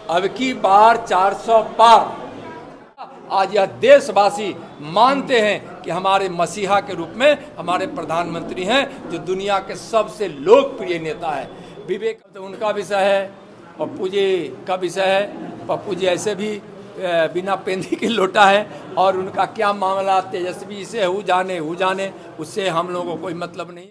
अब की बार 400 पार। आज यह देशवासी मानते हैं कि हमारे मसीहा के रूप में हमारे प्रधानमंत्री हैं, जो दुनिया के सबसे लोकप्रिय नेता है। विवेक तो उनका विषय है, पप्पू जी का विषय है। पप्पू जी ऐसे भी बिना पेंदी के लोटा है, और उनका क्या मामला तेजस्वी से हु जाने उससे हम लोगों को कोई मतलब नहीं।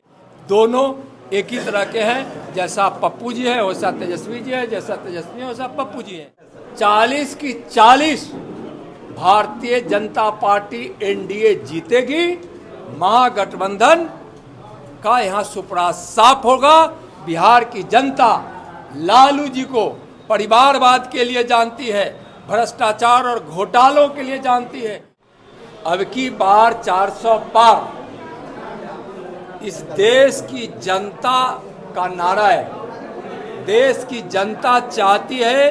दोनों एक ही तरह के हैं, जैसा पप्पू जी है वैसा तेजस्वी जी है, जैसा तेजस्वी है वैसा पप्पू जी है। 40 की 40 भारतीय जनता पार्टी एनडीए जीतेगी। महागठबंधन का यहाँ सुपड़ा साफ होगा। बिहार की जनता लालू जी को परिवारवाद के लिए जानती है, भ्रष्टाचार और घोटालों के लिए जानती है। अब की बार 400 पार इस देश की जनता का नारा है। देश की जनता चाहती है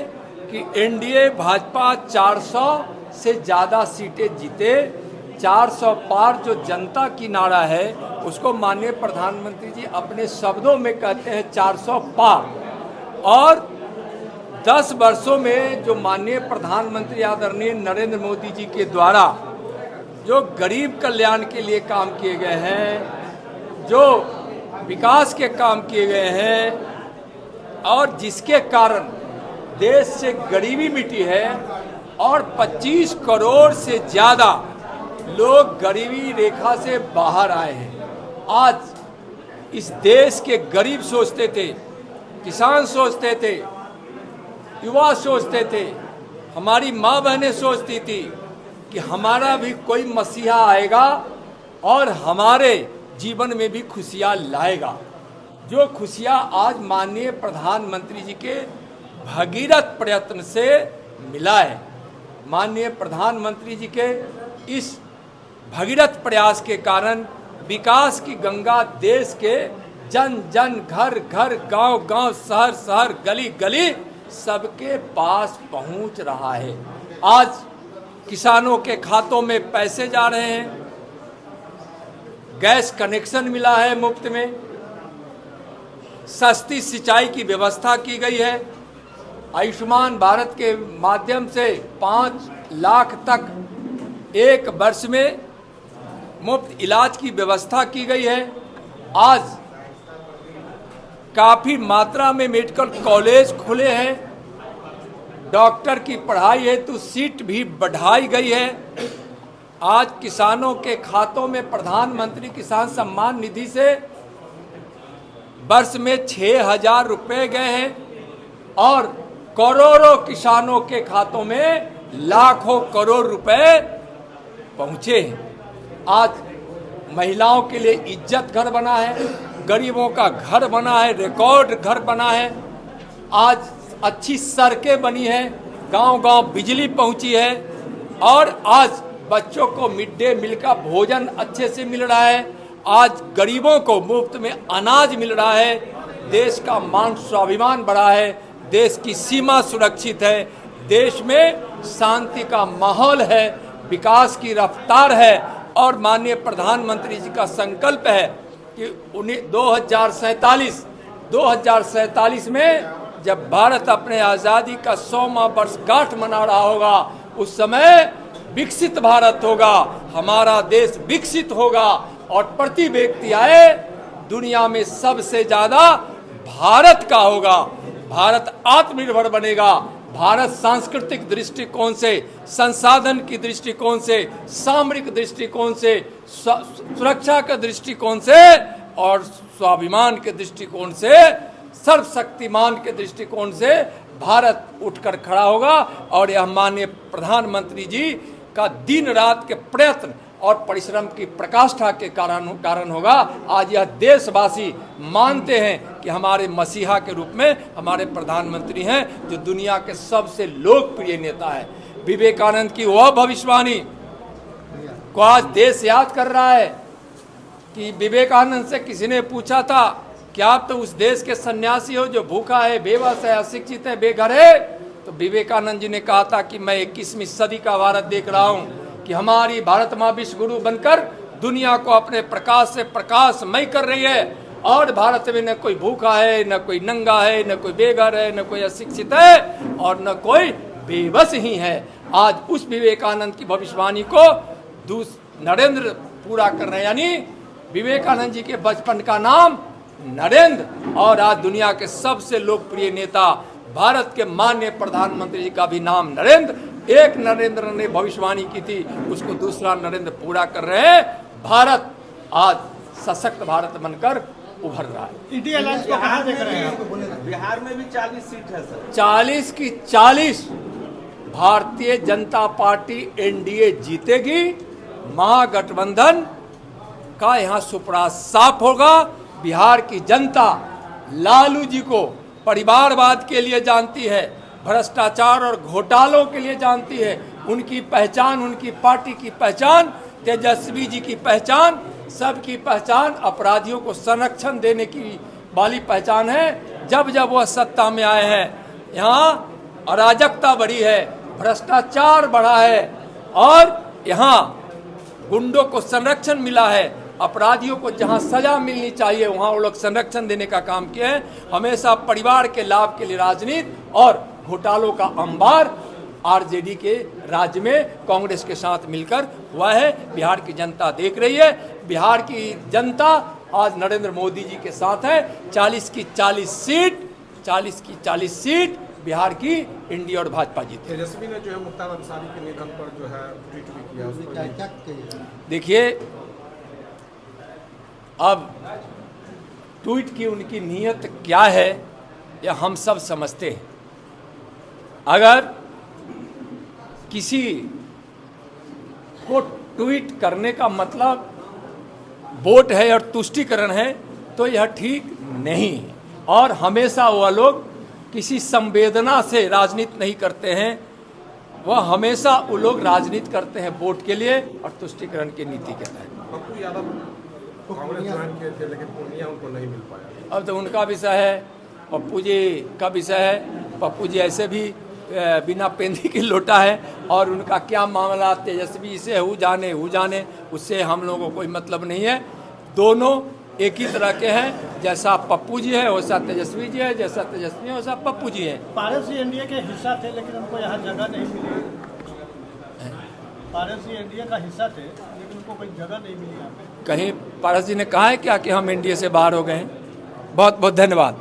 कि एनडीए भाजपा 400 से ज़्यादा सीटें जीते। 400 पार जो जनता की नारा है, उसको माननीय प्रधानमंत्री जी अपने शब्दों में कहते हैं 400 पार। और 10 वर्षों में जो माननीय प्रधानमंत्री आदरणीय नरेंद्र मोदी जी के द्वारा जो गरीब कल्याण के लिए काम किए गए हैं, जो विकास के काम किए गए हैं, और जिसके कारण देश से गरीबी मिटी है और 25 करोड़ से ज़्यादा लोग गरीबी रेखा से बाहर आए हैं। आज इस देश के गरीब सोचते थे, किसान सोचते थे, युवा सोचते थे, हमारी माँ बहनें सोचती थी कि हमारा भी कोई मसीहा आएगा और हमारे जीवन में भी खुशियाँ लाएगा। जो खुशियाँ आज माननीय प्रधानमंत्री जी के भगीरथ प्रयत्न से मिला है। माननीय प्रधानमंत्री जी के इस भगीरथ प्रयास के कारण विकास की गंगा देश के जन जन, घर घर, गांव गांव, शहर शहर, गली गली सबके पास पहुंच रहा है। आज किसानों के खातों में पैसे जा रहे हैं, गैस कनेक्शन मिला है मुफ्त में, सस्ती सिंचाई की व्यवस्था की गई है, आयुष्मान भारत के माध्यम से 5 लाख तक एक वर्ष में मुफ्त इलाज की व्यवस्था की गई है। आज काफ़ी मात्रा में मेडिकल कॉलेज खुले हैं, डॉक्टर की पढ़ाई हेतु सीट भी बढ़ाई गई है। आज किसानों के खातों में प्रधानमंत्री किसान सम्मान निधि से वर्ष में 6,000 रुपये गए हैं, और करोड़ों किसानों के खातों में लाखों करोड़ रुपए पहुँचे हैं। आज महिलाओं के लिए इज्जत घर बना है, गरीबों का घर बना है, रिकॉर्ड घर बना है। आज अच्छी सड़कें बनी हैं, गांव गांव बिजली पहुंची है, और आज बच्चों को मिड डे मील का भोजन अच्छे से मिल रहा है। आज गरीबों को मुफ्त में अनाज मिल रहा है। देश का मान स्वाभिमान बढ़ा है, देश की सीमा सुरक्षित है, देश में शांति का माहौल है, विकास की रफ्तार है। और माननीय प्रधानमंत्री जी का संकल्प है कि 2047 में जब भारत अपने आज़ादी का 100वां वर्षगांठ मना रहा होगा, उस समय विकसित भारत होगा, हमारा देश विकसित होगा, और प्रति व्यक्ति आए दुनिया में सबसे ज़्यादा भारत का होगा। भारत आत्मनिर्भर बनेगा। भारत सांस्कृतिक दृष्टिकोण से, संसाधन की दृष्टिकोण से, सामरिक दृष्टिकोण से, सुरक्षा के दृष्टिकोण से, और स्वाभिमान के दृष्टिकोण से, सर्वशक्तिमान के दृष्टिकोण से भारत उठकर खड़ा होगा। और यह माननीय प्रधानमंत्री जी का दिन रात के प्रयत्न और परिश्रम की प्रकाष्ठा के कारण होगा। आज यह देशवासी मानते हैं कि हमारे मसीहा के रूप में हमारे प्रधानमंत्री हैं, जो दुनिया के सबसे लोकप्रिय नेता है। विवेकानंद की वह भविष्यवाणी को आज देश याद कर रहा है कि विवेकानंद से किसी ने पूछा था कि आप तो उस देश के सन्यासी हो जो भूखा है, बेबस है, अशिक्षित है, बेघर है। तो विवेकानंद जी ने कहा था कि मैं 21वीं सदी का भारत देख रहा हूँ कि हमारी भारत माँ विश्व गुरु बनकर दुनिया को अपने प्रकाश से प्रकाशमय कर रही है। और भारत में न कोई भूखा है, न कोई नंगा है, न कोई बेघर है, न कोई अशिक्षित है और न कोई बेबस ही है। आज उस विवेकानंद की भविष्यवाणी को नरेंद्र पूरा कर रहे हैं, यानी विवेकानंद जी के बचपन का नाम नरेंद्र और आज दुनिया के सबसे लोकप्रिय नेता भारत के माननीय प्रधानमंत्री जी का भी नाम नरेंद्र। एक नरेंद्र ने भविष्यवाणी की थी, उसको दूसरा नरेंद्र पूरा कर रहे हैं। भारत आज सशक्त भारत बनकर उभर रहा है। इंडिया अलायंस को कहां देख रहे हैं? बिहार में भी 40 सीट है सर। 40 की 40 भारतीय जनता पार्टी एनडीए जीतेगी। महागठबंधन का यहाँ सुपड़ा साफ होगा। बिहार की जनता लालू जी को परिवारवाद के लिए जानती है, भ्रष्टाचार और घोटालों के लिए जानती है। उनकी पहचान, उनकी पार्टी की पहचान, तेजस्वी जी की पहचान, सबकी पहचान अपराधियों को संरक्षण देने की वाली पहचान है। जब जब वह सत्ता में आए हैं, यहाँ अराजकता बढ़ी है, भ्रष्टाचार बढ़ा है और यहाँ गुंडों को संरक्षण मिला है। अपराधियों को जहां सजा मिलनी चाहिए वहां वो लोग संरक्षण देने का काम किए हैं। हमेशा परिवार के लाभ के लिए राजनीति और घोटालों का अंबार आरजेडी के राज्य में कांग्रेस के साथ मिलकर हुआ है। बिहार की जनता देख रही है। बिहार की जनता आज नरेंद्र मोदी जी के साथ है। 40 की 40 सीट बिहार की एनडीए और भाजपा जीते। तेजस्वी ने जो है मुख्तार अंसारी के निधन पर जो है ट्वीट भी किया, उस पर क्या देखिए, अब ट्वीट की उनकी नीयत क्या है यह हम सब समझते हैं। अगर किसी को ट्वीट करने का मतलब वोट है और तुष्टीकरण है तो यह ठीक नहीं है। और हमेशा वह लोग किसी संवेदना से राजनीति नहीं करते हैं। वह हमेशा वो लोग राजनीति करते हैं वोट के लिए और तुष्टीकरण की नीति के तहत। पप्पू यादव कांग्रेस ज्वाइन किए थे लेकिन पूर्णिया उनको नहीं मिल पाया। अब तो उनका विषय है, पप्पू जी का विषय है। पप्पू जी ऐसे भी बिना पेंदी के लोटा है और उनका क्या मामला तेजस्वी से हु जाने उससे हम लोगों को कोई मतलब नहीं है। दोनों एक ही तरह के हैं। जैसा पप्पू जी है वैसा तेजस्वी जी है, जैसा तेजस्वी है वैसा पप्पू जी है। पारस जी एनडीए के हिस्सा थे लेकिन उनको यहाँ जगह नहीं मिली। पारस जी एनडीए का हिस्सा थे लेकिन उनको कोई जगह नहीं मिली यहाँ पे। कहीं पारस जी ने कहा है क्या कि हम एनडीए से बाहर हो गए हैं? बहुत बहुत धन्यवाद।